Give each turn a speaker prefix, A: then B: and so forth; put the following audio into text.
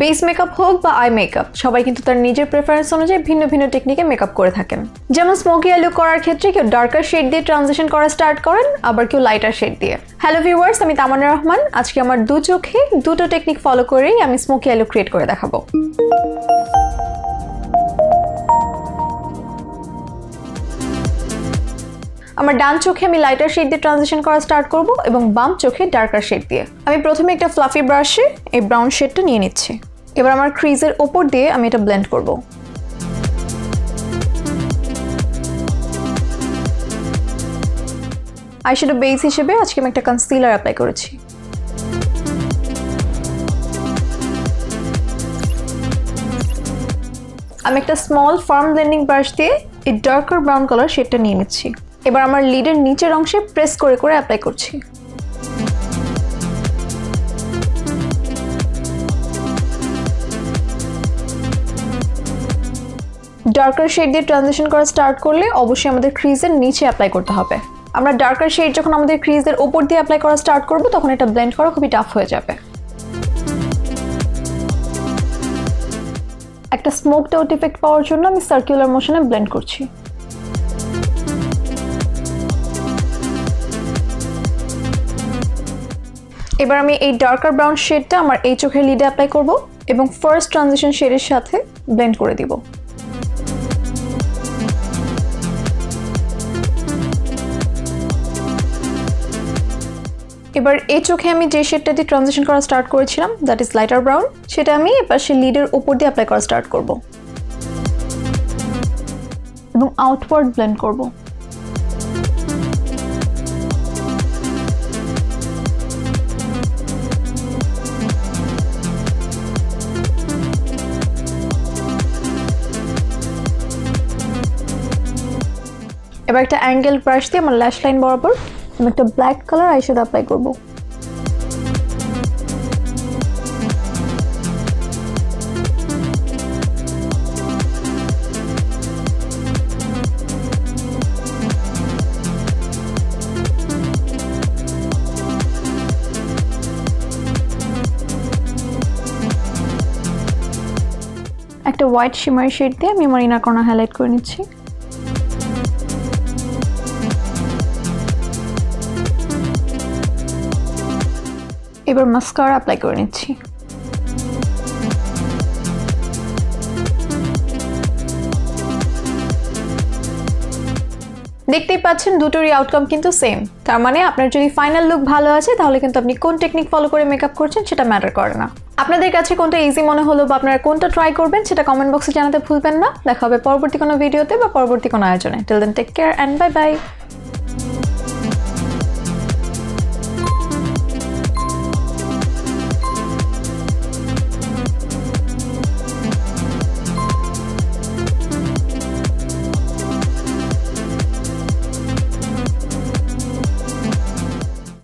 A: Base makeup হোক বা eye makeup সবাই কিন্তু তার নিজের প্রেফারেন্স অনুযায়ী ভিন্ন ভিন্ন টেকনিকে মেকআপ করে থাকেন। যেমন স্মোকি আই লুক করার ক্ষেত্রে কেউ ডার্কার শেড দিয়ে ট্রানজিশন করা স্টার্ট করেন, আবার কেউ লাইটার শেড দিয়ে। হ্যালো ভিউয়ার্স, আমি তামান্না রহমান। আজকে আমার দু চোখে দুটো টেকনিক ফলো করেই আমি স্মোকি আই লুক ক্রিয়েট করে দেখাবো। আমার ডান চোখে আমি লাইটার শেড দিয়ে ট্রানজিশন করা স্টার্ট করব এবং বাম চোখে ডার্কার শেড দিয়ে। আমি প্রথমে একটা ফ্লাফি ব্রাশে এই ব্রাউন শেডটা নিয়ে নিচ্ছি। এবার আমার ক্রিজের ওপর দিয়ে আমি এটা ব্লেন্ড করব। আইশ্যাডো বেস হিসেবে আজকে আমি একটা কনসিলার অ্যাপ্লাই করেছি। আমি একটা স্মল ফার্ম ব্লেন্ডিং ব্রাশ দিয়ে এই ডার্কার ব্রাউন কালার শেডটা নিয়ে নিচ্ছি। এবার আমার লিডের নিচের অংশে প্রেস করে করে অ্যাপ্লাই করছি। ডার্কার শেড দিয়ে ট্রানজিশন করা স্টার্ট করলে অবশ্যই আমাদের ক্রিজের নিচে অ্যাপ্লাই করতে হবে। আমরা ডার্কার শেড যখন আমাদের ক্রিজের ওপর দিয়ে অ্যাপ্লাই করা স্টার্ট করব তখন এটা ব্লেন্ড করা খুবই টাফ হয়ে যাবে। একটা স্মোকড আউট ইফেক্ট পাওয়ার জন্য আমি সার্কুলার মোশনে ব্লেন্ড করছি। এবার আমি এই ডার্কার ব্রাউন শেডটা আমার এই চোখের লিডে অ্যাপ্লাই করব এবং ফার্স্ট ট্রানজিশন শেডের সাথে ব্লেন্ড করে দিব। এবার এই চোখে আমি যে শেডটা দিয়ে ট্রানজিশন করা স্টার্ট করেছিলাম, দ্যাট ইজ লাইটার ব্রাউন, সেটা আমি এপাশে লিডের উপর দিয়ে অ্যাপ্লাই করা স্টার্ট করব এবং আউটওয়ার্ড ব্লেন্ড করব। এবার একটা অ্যাঙ্গেল ব্রাশ দিয়ে আমার ল্যাশ লাইন বরাবর আমি একটা ব্ল্যাক কালার আইশ্যাডো অ্যাপ্লাই করব। একটা হোয়াইট শিমারি শেড দিয়ে আমি আমার ইনার কর্নার হাইলাইট করে নিচ্ছি। এবার মাস্কারা অ্যাপ্লাই করে নিচ্ছি। দেখতেই পাচ্ছেন দুটোরই আউটকাম কিন্তু সেম। তার মানে আপনার যদি ফাইনাল লুক ভালো আছে তাহলে কিন্তু আপনি কোন টেকনিক ফলো করে মেকআপ করছেন সেটা ম্যাটার করে না। আপনাদের কাছে কোনটা ইজি মনে হলো বা আপনারা কোনটা ট্রাই করবেন সেটা কমেন্ট বক্সে জানাতে ভুলবেন না। দেখা হবে পরবর্তী কোনো ভিডিওতে বা পরবর্তী কোনো আয়োজনে। Till then take care and bye by.